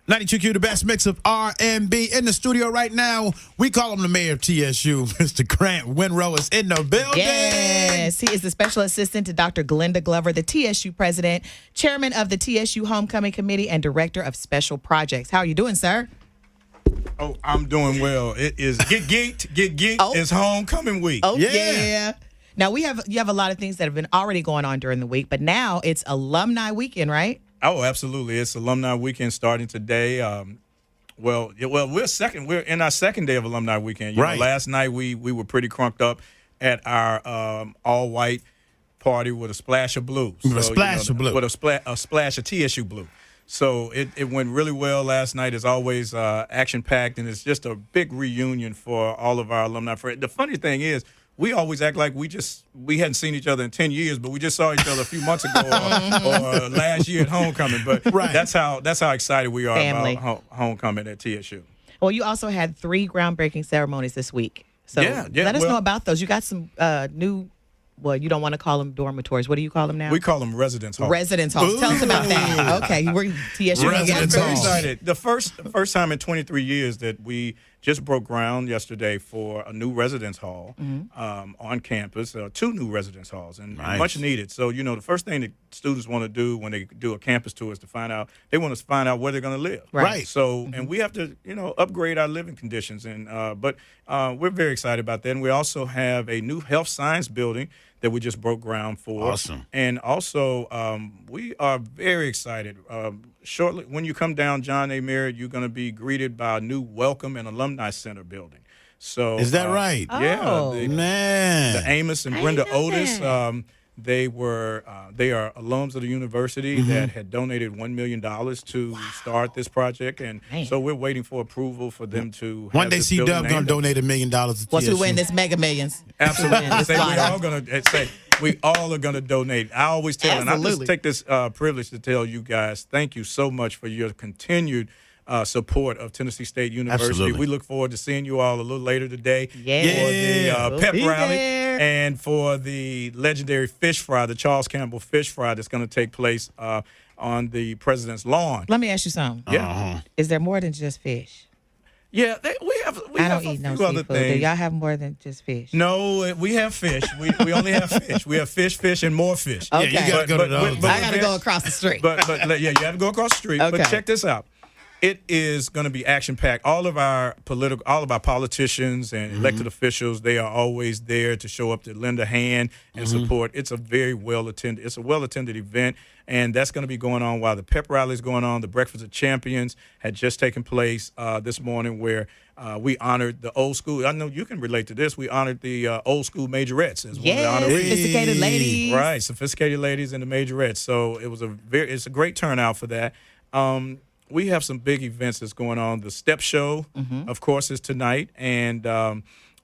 92Q, the best mix of R&B. In the studio right now, we call him the mayor of TSU. Mr. Grant Winrow is in the building. Yes, he is the special assistant to Dr. Glenda Glover, the TSU president, chairman of the TSU Homecoming Committee, and director of special projects. How are you doing, sir? Oh, I'm doing well. It is Get Geeked. Oh. It's homecoming week. Oh, yeah. Now, you have a lot of things that have been already going on during the week, but now it's alumni weekend, right? Oh, absolutely. It's alumni weekend starting today. We're in our second day of alumni weekend. You know, last night we were pretty crunked up at our all-white party with a splash of blue. With a splash of TSU blue. So it went really well last night. It's always action-packed, and it's just a big reunion for all of our alumni friends. The funny thing is, we always act like we hadn't seen each other in 10 years, but we just saw each other a few months ago or last year at homecoming. But that's how excited we are about homecoming at TSU. Well, you also had 3 groundbreaking ceremonies this week. So let us know about those. You got some new. Well, you don't want to call them dormitories. What do you call them now? We call them residence halls. Residence halls. Tell us about that. Okay, we're TSU. Residence halls. Excited. The first time in 23 years that we just broke ground yesterday for a new residence hall on campus. 2 new residence halls, and much needed. So the first thing that students want to do when they do a campus tour is to find out where they're going to live. Right. So and we have to upgrade our living conditions, and but we're very excited about that. And we also have a new health science building that we just broke ground for. Awesome. And also, we are very excited. Shortly, when you come down John A. Merritt, you're going to be greeted by a new Welcome and Alumni Center building. So is that right? Yeah. Man. The Amos and Brenda Otis, they are alums of the university that had donated $1 million to start this project, and so we're waiting for approval for them to. One day, C-Dub gonna donate $1 million to TSU. Once we win this Mega Millions, absolutely. We all are gonna donate. I always tell, and I just take this privilege to tell you guys, thank you so much for your continued support of Tennessee State University. Absolutely. We look forward to seeing you all a little later today for the pep rally and for the legendary fish fry, the Charles Campbell fish fry that's going to take place on the president's lawn. Let me ask you something. Yeah. Is there more than just fish? Yeah, we have a few other things. Do y'all have more than just fish? No, we have fish. We only have fish. We have fish, and more fish. Okay. Yeah, you gotta go to those. I got to go across the street. But you have to go across the street. Okay. But check this out. It is going to be action-packed. All of our politicians and elected officials, they are always there to show up to lend a hand and support. It's a very well-attended event, and that's going to be going on while the pep rally is going on. The Breakfast of Champions had just taken place this morning, where we honored the old school. I know you can relate to this. We honored the old school majorettes as one of the honorees. Sophisticated ladies. Right, sophisticated ladies and the majorettes. So it's a great turnout for that. We have some big events that's going on. The Step Show, of course, is tonight, and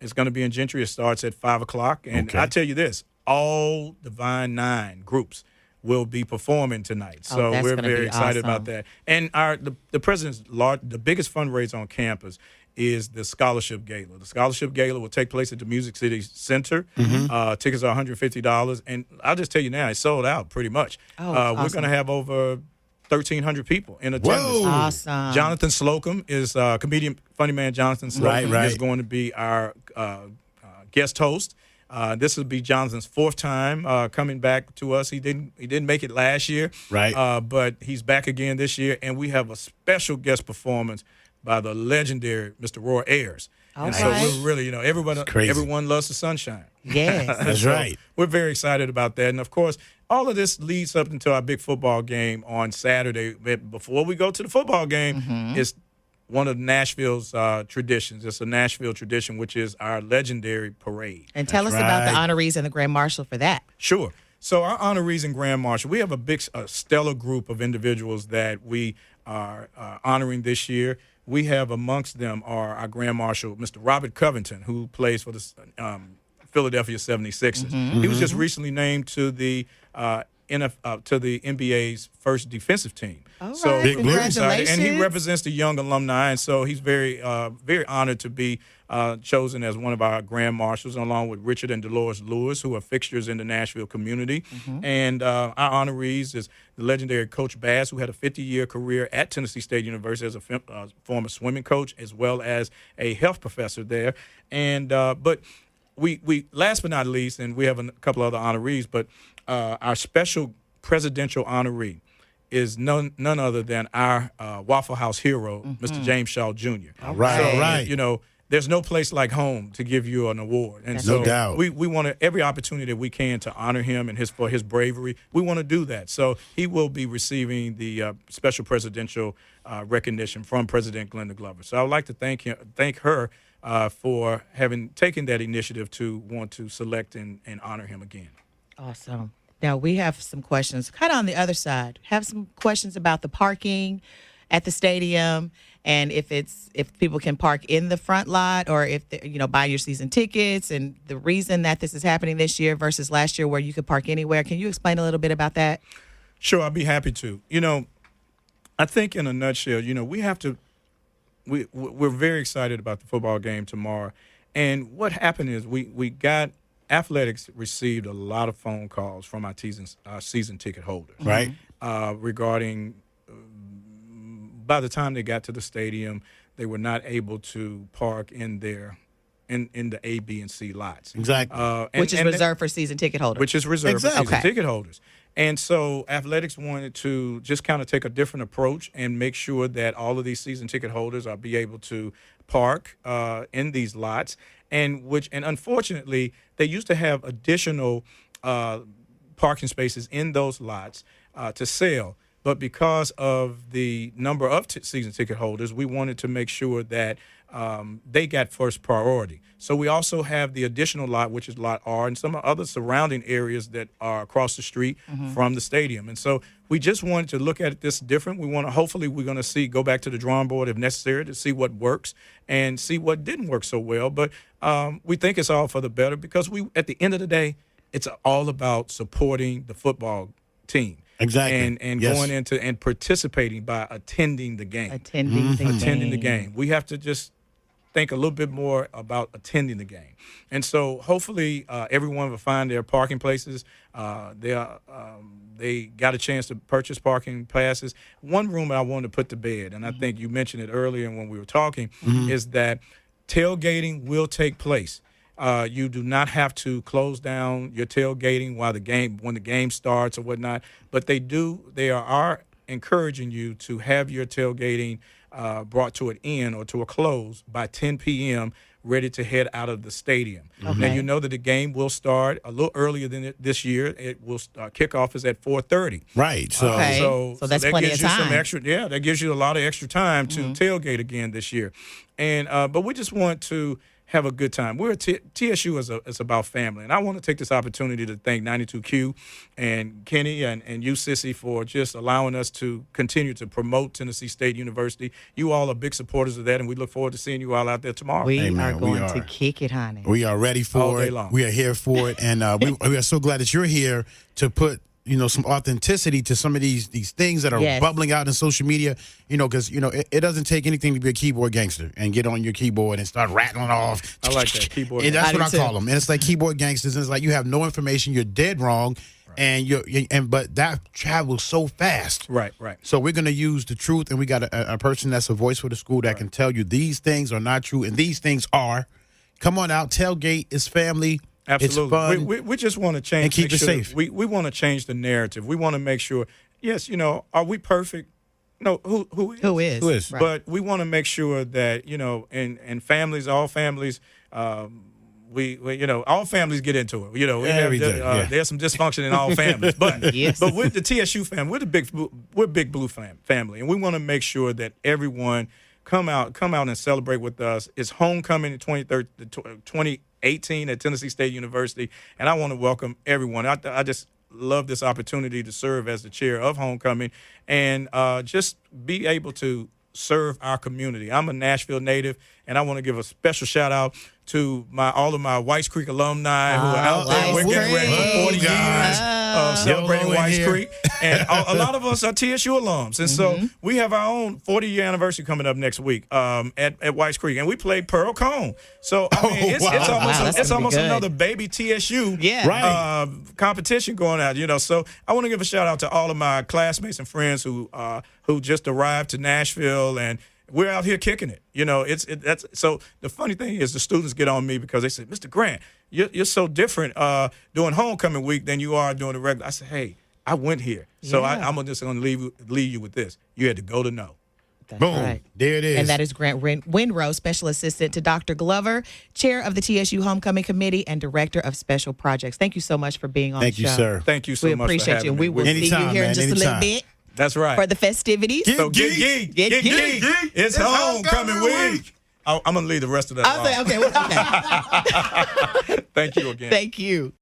it's going to be in Gentry. It starts at 5 o'clock. And I tell you this, all Divine 9 groups will be performing tonight. So we're very excited about that. And the president's the biggest fundraiser on campus is the Scholarship Gala. The Scholarship Gala will take place at the Music City Center. Tickets are $150. And I'll just tell you now, it's sold out pretty much. We're going to have over 1,300 people in attendance. Whoa. Awesome. Jonathan Slocum is comedian, funny man Jonathan Slocum is going to be our guest host. This will be Jonathan's 4th time coming back to us. He didn't make it last year, but he's back again this year, and we have a special guest performance by the legendary Mr. Roy Ayers. So we're really, everyone loves the sunshine. Yes. That's right. We're very excited about that. And, of course, all of this leads up into our big football game on Saturday. But before we go to the football game, it's one of Nashville's traditions. It's a Nashville tradition, which is our legendary parade. And tell us about the honorees and the Grand Marshal for that. Sure. So our honorees and Grand Marshal, we have a stellar group of individuals that we are honoring this year. We have amongst them our Grand Marshal, Mr. Robert Covington, who plays for the Philadelphia 76ers. He was just recently named to the NBA's first defensive team. So we're excited, and he represents the young alumni, and so he's very, very honored to be chosen as one of our grand marshals, along with Richard and Dolores Lewis, who are fixtures in the Nashville community. And our honorees is the legendary Coach Bass, who had a 50-year career at Tennessee State University as a former swimming coach, as well as a health professor there. And but we last but not least, and we have a couple other honorees, but our special presidential honoree is none other than our Waffle House hero, Mr. James Shaw Jr. All right, So, all right. You know, there's no place like home to give you an award, and No so doubt. we want every opportunity that we can to honor him and for his bravery. We want to do that. So he will be receiving the special presidential recognition from President Glenda Glover. So I would like to thank her for having taken that initiative to want to select and honor him again. Awesome. Now we have some questions kind of on the other side. Have some questions about the parking at the stadium, and if people can park in the front lot, or if buy your season tickets, and the reason that this is happening this year versus last year where you could park anywhere. Can you explain a little bit about that? Sure, I'd be happy to. I think in a nutshell, we have to. We're very excited about the football game tomorrow, and what happened is we got. Athletics received a lot of phone calls from our season ticket holders, Right. Regarding by the time they got to the stadium, they were not able to park in the A, B, and C lots. Exactly. Which is reserved for season ticket holders. Which is reserved for Exactly. season ticket holders. And so athletics wanted to just kind of take a different approach and make sure that all of these season ticket holders are be able to park in these lots. And unfortunately, they used to have additional parking spaces in those lots to sell. But because of the number of season ticket holders, we wanted to make sure that they got first priority. So we also have the additional lot, which is Lot R, and some other surrounding areas that are across the street from the stadium. And so we just wanted to look at this different. Hopefully we're going to go back to the drawing board if necessary to see what works and see what didn't work so well. But we think it's all for the better because at the end of the day, it's all about supporting the football team. Exactly. And Yes. going into and participating by attending the game. Attending The game. We have to just think a little bit more about attending the game. And so hopefully everyone will find their parking places. They got a chance to purchase parking passes. One room I wanted to put to bed, and I think you mentioned it earlier when we were talking, is that tailgating will take place. You do not have to close down your tailgating when the game starts or whatnot, but they are encouraging you to have your tailgating brought to an end or to a close by 10 p.m., ready to head out of the stadium. Okay. Now, you know that the game will start a little earlier than this year. It will kickoff is at 4:30. Right. So, Okay. So that's that plenty gives of you some time. extra. Yeah, that gives you a lot of extra time to tailgate again this year. And but we just want to have a good time. TSU is about family, and I want to take this opportunity to thank 92Q and Kenny and you, Sissy, for just allowing us to continue to promote Tennessee State University. You all are big supporters of that, and we look forward to seeing you all out there tomorrow. We Amen. are We going are. to kick it, honey. we are ready for All day it. long. We are here for it, and we are so glad that you're here to put some authenticity to some of these things that are Yes. bubbling out in social media. Because it doesn't take anything to be a keyboard gangster and get on your keyboard and start rattling off. I like that, keyboard And that's gangster. what I I do call too. them. And it's like keyboard gangsters. And it's like you have no information. You're dead wrong, but that travels so fast. Right. So we're going to use the truth, and we got a person that's a voice for the school that can tell you these things are not true and these things are. Come on out. Tailgate is family. Absolutely. It's fun. We just want to change And keep make it sure safe. We want to change the narrative. We want to make sure, yes, are we perfect? No, who is? Who is? Who is? Right. But we want to make sure that, in families, all families, all families get into it. We Every day, yeah. There's some dysfunction in all families, but Yes. but with the TSU family, we're Big Blue family, and we want to make sure that everyone come out and celebrate with us. It's homecoming in 2018 at Tennessee State University, and I want to welcome everyone. I just love this opportunity to serve as the chair of homecoming and just be able to serve our community. I'm a Nashville native, and I want to give a special shout out to all of my Whites Creek alumni who are out there. Whites We're getting ready for 40 Creek. years. celebrating YOLO in Whites here. Creek. And a lot of us are TSU alums. And so we have our own 40-year anniversary coming up next week at Whites Creek. And we played Pearl Cone. So, I mean, wow. it's almost, Wow, that's it's gonna be almost good. another baby TSU Yeah. Right. competition going out, you know. So I want to give a shout out to all of my classmates and friends who just arrived to Nashville, and we're out here kicking it. You know, that's so the funny thing is the students get on me because they say, Mr. Grant, you're so different doing homecoming week than you are doing the regular. I said, hey, I went here. So Yeah. I'm just going to leave you with this. You had to go to know. That's Boom. right. There it is. And that is Grant Winrow, Special Assistant to Dr. Glover, Chair of the TSU Homecoming Committee and Director of Special Projects. Thank you so much for being on Thank the you, show. sir. Thank you so We much for appreciate having you. me. We will see you Anytime, here in man, just a little anytime. bit That's right. for the festivities. So get geek. Get geek. It's homecoming week. I'm going to leave the rest of that I'll say, alone. okay. Well, okay. Thank you again. Thank you.